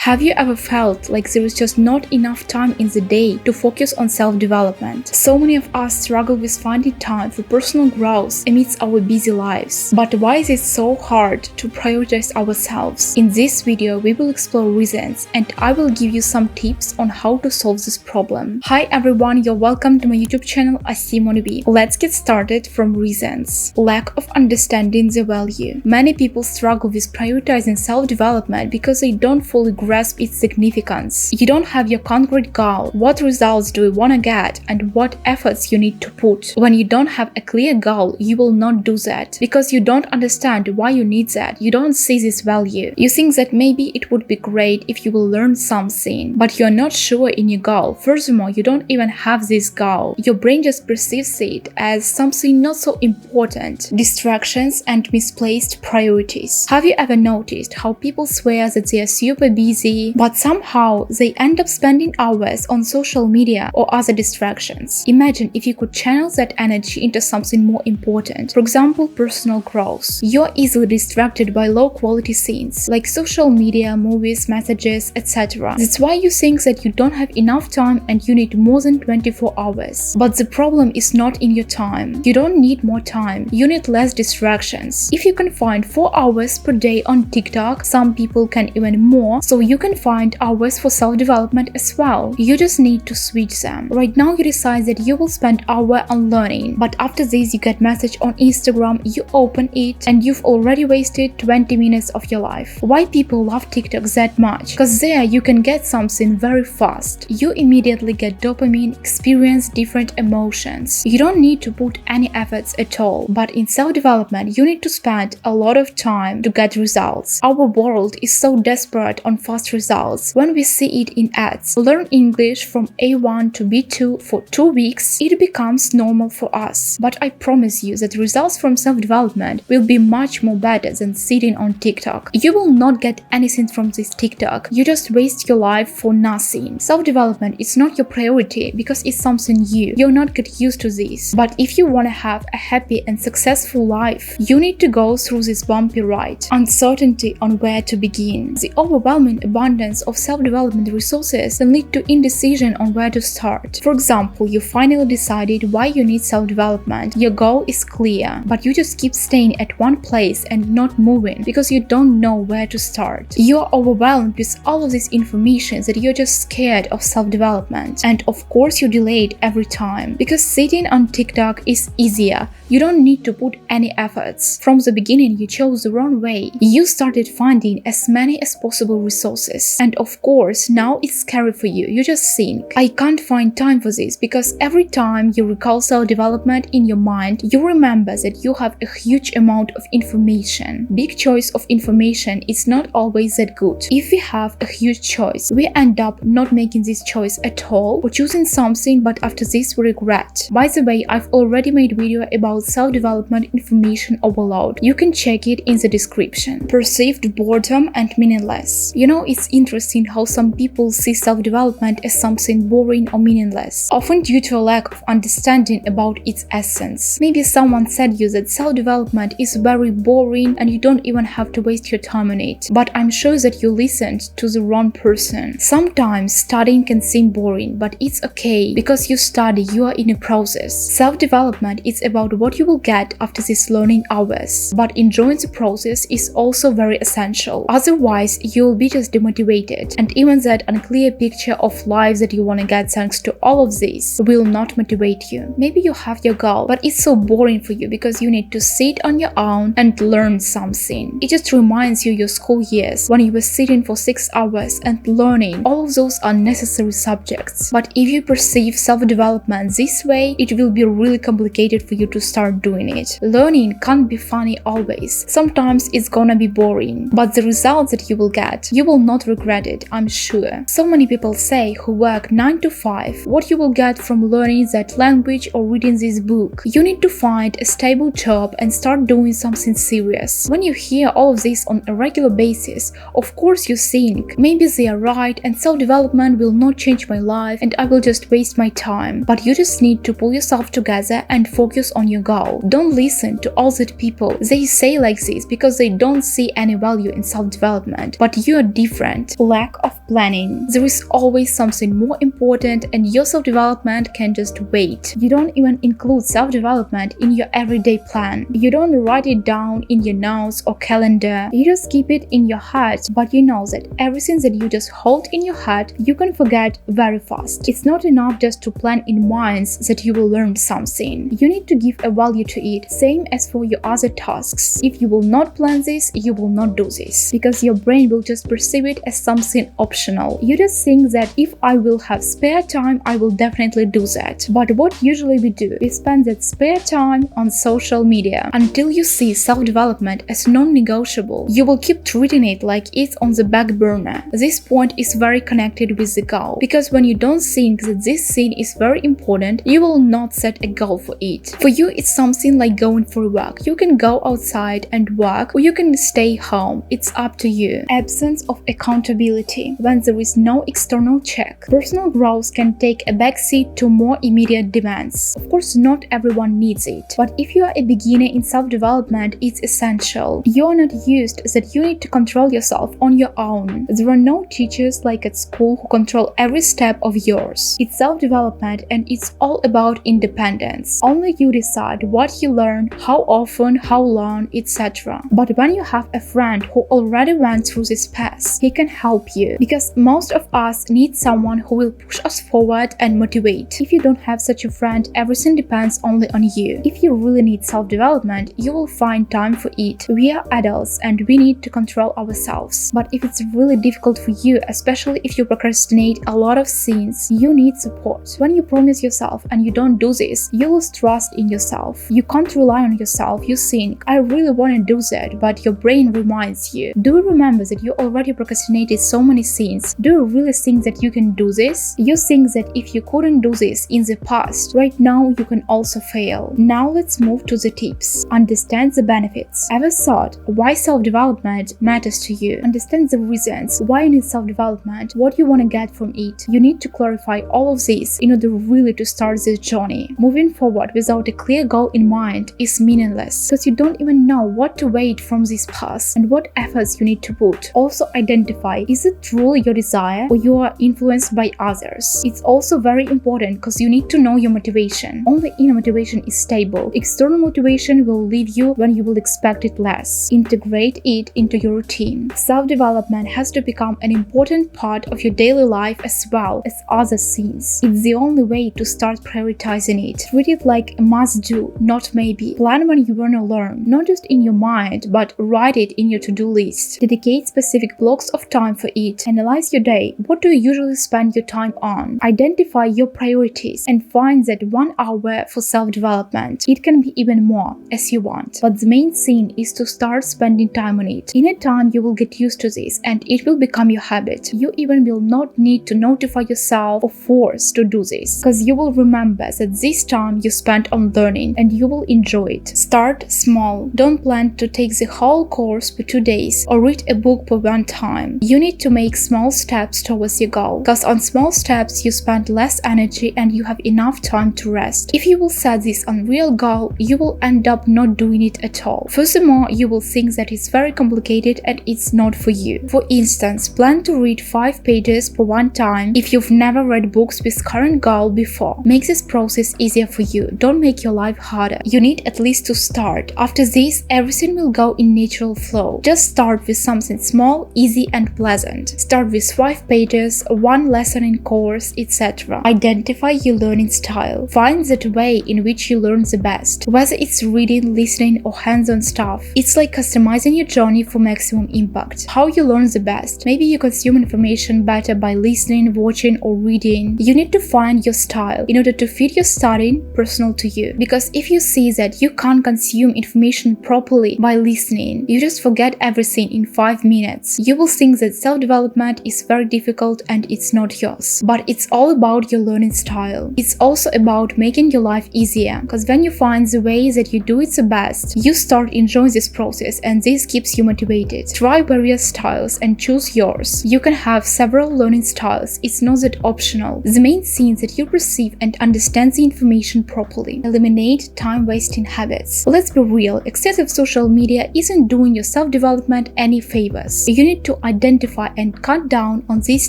Have you ever felt like there is just not enough time in the day to focus on self-development? So many of us struggle with finding time for personal growth amidst our busy lives. But why is it so hard to prioritize ourselves? In this video, we will explore reasons and I will give you some tips on how to solve this problem. Hi everyone, you're welcome to my YouTube channel Asimonobi. Let's get started from reasons. Lack of understanding the value. Many people struggle with prioritizing self-development because they don't fully grasp its significance. You don't have your concrete goal. What results do you want to get and what efforts you need to put? When you don't have a clear goal, you will not do that because you don't understand why you need that. You don't see this value. You think that maybe it would be great if you will learn something, but you're not sure in your goal. Furthermore, you don't even have this goal. Your brain just perceives it as something not so important. Distractions and misplaced priorities. Have you ever noticed how people swear that they are super busy, but somehow they end up spending hours on social media or other distractions? Imagine if you could channel that energy into something more important. For example, personal growth. You're easily distracted by low-quality things like social media, movies, messages, etc. That's why you think that you don't have enough time and you need more than 24 hours. But the problem is not in your time. You don't need more time. You need less distractions. If you can find 4 hours per day on TikTok, some people can even more, so you can find hours for self-development as well. You just need to switch them. Right now you decide that you will spend hour on learning, but after this you get message on Instagram, you open it and you've already wasted 20 minutes of your life. Why people love TikTok that much? Because there you can get something very fast. You immediately get dopamine, experience different emotions. You don't need to put any efforts at all, but in self-development you need to spend a lot of time to get results. Our world is so desperate on fast results. When we see it in ads, learn English from A1 to B2 for 2 weeks, it becomes normal for us. But I promise you that results from self-development will be much more better than sitting on TikTok. You will not get anything from this TikTok. You just waste your life for nothing. Self-development is not your priority because it's something new. You're not get used to this. But if you want to have a happy and successful life, you need to go through this bumpy ride. Uncertainty on where to begin. The overwhelming abundance of self-development resources can lead to indecision on where to start. For example, you finally decided why you need self-development. Your goal is clear, but you just keep staying at one place and not moving because you don't know where to start. You are overwhelmed with all of this information that you're just scared of self-development. And of course you delay it every time because sitting on TikTok is easier. You don't need to put any efforts. From the beginning you chose the wrong way. You started finding as many as possible resources. And of course now it's scary for you. You just think, I can't find time for this, because every time you recall self-development in your mind, you remember that you have a huge amount of information. Big choice of information is not always that good. If we have a huge choice, we end up not making this choice at all or choosing something, but after this we regret. By the way, I've already made video about self-development information overload. You can check it in the description. Perceived boredom and meaningless. You know, it's interesting how some people see self-development as something boring or meaningless, often due to a lack of understanding about its essence. Maybe someone said you that self-development is very boring and you don't even have to waste your time on it. But I'm sure that you listened to the wrong person. Sometimes studying can seem boring, but it's okay because you study, you are in a process. Self-development is about what you will get after these learning hours, but enjoying the process is also very essential. Otherwise, you'll be just demotivated, and even that unclear picture of life that you want to get thanks to all of this will not motivate you. Maybe you have your goal, but it's so boring for you because you need to sit on your own and learn something. It just reminds you your school years when you were sitting for 6 hours and learning. All of those are necessary subjects. But if you perceive self-development this way, it will be really complicated for you to start doing it. Learning can't be funny always. Sometimes it's gonna be boring, but the results that you will get, you will not regret it, I'm sure. So many people say who work 9 to 5, what you will get from learning that language or reading this book. You need to find a stable job and start doing something serious. When you hear all of this on a regular basis, of course you think, maybe they are right and self-development will not change my life and I will just waste my time. But you just need to pull yourself together and focus on your goal. Don't listen to all that people. They say like this because they don't see any value in self-development. But you are different. different: lack of planning. There is always something more important, and your self-development can just wait. You don't even include self-development in your everyday plan. You don't write it down in your notes or calendar. You just keep it in your heart, but you know that everything that you just hold in your heart, you can forget very fast. It's not enough just to plan in minds that you will learn something. You need to give a value to it, same as for your other tasks. If you will not plan this, you will not do this, because your brain will just perceive it as something optional. You just think that if I will have spare time, I will definitely do that. But what usually we do, we spend that spare time on social media. Until you see self-development as non-negotiable, you will keep treating it like it's on the back burner. This point is very connected with the goal, because when you don't think that this thing is very important, you will not set a goal for it. For you, it's something like going for a walk. You can go outside and walk, or you can stay home. It's up to you. Absence of accountability. When there is no external check, personal growth can take a backseat to more immediate demands. Of course, not everyone needs it, but if you are a beginner in self-development, it's essential. You are not used that you need to control yourself on your own. There are no teachers like at school who control every step of yours. It's self-development, and it's all about independence. Only you decide what you learn, how often, how long, etc. But when you have a friend who already went through this path, he can help you, because most of us need someone who will push us forward and motivate. If you don't have such a friend, everything depends only on you. If you really need self-development, you will find time for it. We are adults and we need to control ourselves. But if it's really difficult for you, especially if you procrastinate a lot of things, you need support. When you promise yourself and you don't do this, you lose trust in yourself. You can't rely on yourself. You think, I really want to do that, but your brain reminds you. Do you remember that you already procrastinated so many things? Do you really think that you can do this? You think that if you couldn't do this in the past, right now you can also fail. Now let's move to the tips. Understand the benefits. Ever thought why self-development matters to you? Understand the reasons why you need self-development, what you want to get from it. You need to clarify all of this in order really to start this journey. Moving forward without a clear goal in mind is meaningless, because you don't even know what to wait from this path and what efforts you need to put. Also identify, is it truly your desire or you are influenced by others? It's also very important because you need to know your motivation. Only inner motivation is stable. External motivation will leave you when you will expect it less. Integrate it into your routine. Self-development has to become an important part of your daily life as well as other things. It's the only way to start prioritizing it. Treat it like a must-do, not maybe. Plan when you want to learn, not just in your mind, but write it in your to-do list. Dedicate specific blocks of time for it. Analyze your day. What do you usually spend your time on? Identify your priorities and find that 1 hour for self-development. It can be even more as you want, but the main thing is to start spending time on it. In a time you will get used to this and it will become your habit. You even will not need to notify yourself or force to do this, because you will remember that this time you spent on learning and you will enjoy it. Start small. Don't plan to take the whole course for 2 days or read a book for one time. You need to make small steps towards your goal, because on small steps you spend less energy and you have enough time to rest. If you will set this unreal goal, you will end up not doing it at all. Furthermore, you will think that it's very complicated and it's not for you. For instance, plan to read 5 pages for one time if you've never read books with current goal before. Make this process easier for you. Don't make your life harder. You need at least to start. After this, everything will go in natural flow. Just start with something small, easy and pleasant. Start with 5 pages, 1 lesson in course, etc. Identify your learning style. Find that way in which you learn the best. Whether it's reading, listening or hands-on stuff, it's like customizing your journey for maximum impact. How you learn the best? Maybe you consume information better by listening, watching or reading. You need to find your style in order to fit your studying personal to you. Because if you see that you can't consume information properly by listening, you just forget everything in 5 minutes. You will think that self-development is very difficult and it's not yours. But it's all about your learning style. It's also about making your life easier, because when you find the way that you do it the best, you start enjoying this process and this keeps you motivated. Try various styles and choose yours. You can have several learning styles. It's not that optional. The main thing is that you perceive and understand the information properly. Eliminate time-wasting habits. Let's be real, excessive social media isn't doing your self-development any favors. You need to to identify and cut down on these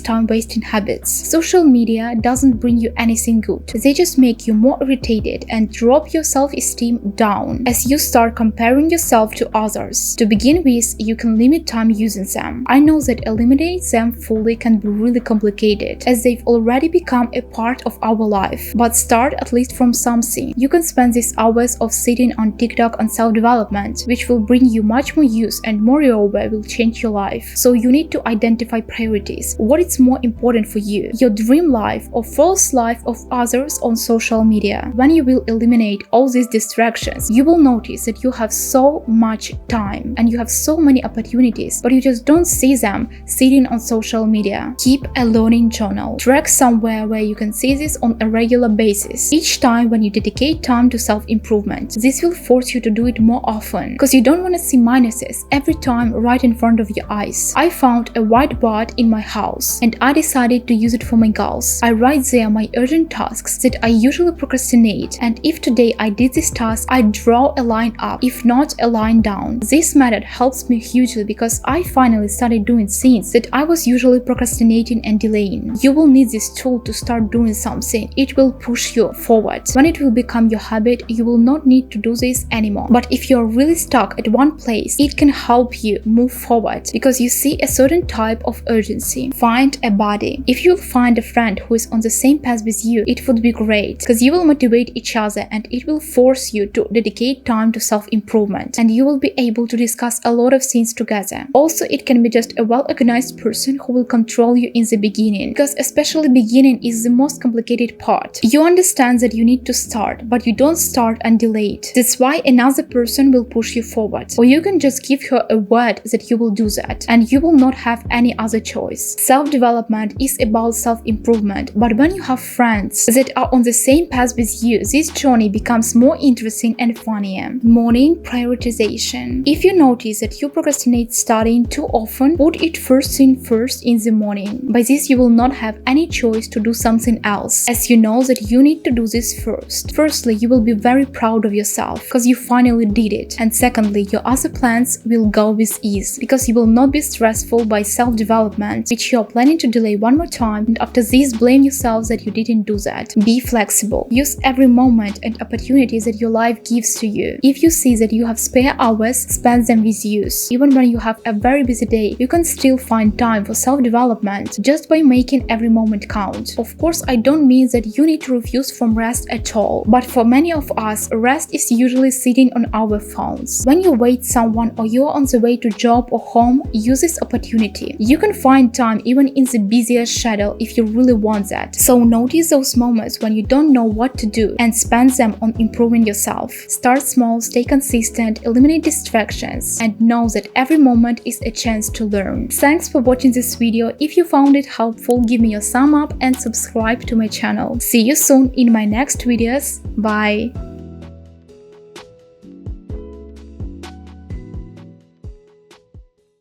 time-wasting habits. Social media doesn't bring you anything good. They just make you more irritated and drop your self-esteem down as you start comparing yourself to others. To begin with, you can limit time using them. I know that eliminating them fully can be really complicated as they've already become a part of our life, but start at least from something. You can spend these hours of sitting on TikTok on self-development, which will bring you much more use and moreover will change your life. So you need to identify priorities. What is more important for you? Your dream life or false life of others on social media? When you will eliminate all these distractions, you will notice that you have so much time and you have so many opportunities, but you just don't see them sitting on social media. Keep a learning journal. Track somewhere where you can see this on a regular basis. Each time when you dedicate time to self-improvement, this will force you to do it more often because you don't want to see minuses every time right in front of your eyes. I found a whiteboard in my house and I decided to use it for my goals. I write there my urgent tasks that I usually procrastinate, and if today I did this task, I draw a line up, if not a line down. This method helps me hugely because I finally started doing things that I was usually procrastinating and delaying. You will need this tool to start doing something. It will push you forward. When it will become your habit, you will not need to do this anymore. But if you're really stuck at one place, it can help you move forward because you see a certain type of urgency. Find a buddy. If you'll find a friend who is on the same path with you, it would be great because you will motivate each other and it will force you to dedicate time to self-improvement and you will be able to discuss a lot of things together. Also, it can be just a well-organized person who will control you in the beginning because especially beginning is the most complicated part. You understand that you need to start, but you don't start and delay it. That's why another person will push you forward. Or you can just give her a word that you will do that and you will not have any other choice. Self-development is about self-improvement, but when you have friends that are on the same path with you, this journey becomes more interesting and funnier. Morning prioritization. If you notice that you procrastinate studying too often, put it first thing first in the morning. By this, you will not have any choice to do something else, as you know that you need to do this first. Firstly, you will be very proud of yourself because you finally did it. And secondly, your other plans will go with ease because you will not be stressful by self-development, which you are planning to delay one more time, and after this blame yourself that you didn't do that. Be flexible. Use every moment and opportunity that your life gives to you. If you see that you have spare hours, spend them with use. Even when you have a very busy day, you can still find time for self-development just by making every moment count. Of course, I don't mean that you need to refuse from rest at all, but for many of us, rest is usually sitting on our phones. When you wait someone or you're on the way to job or home, use this opportunity. You can find time even in the busiest schedule if you really want that. So notice those moments when you don't know what to do and spend them on improving yourself. Start small, stay consistent, eliminate distractions, and know that every moment is a chance to learn. Thanks for watching this video. If you found it helpful, give me a thumb up and subscribe to my channel. See you soon in my next videos. Bye!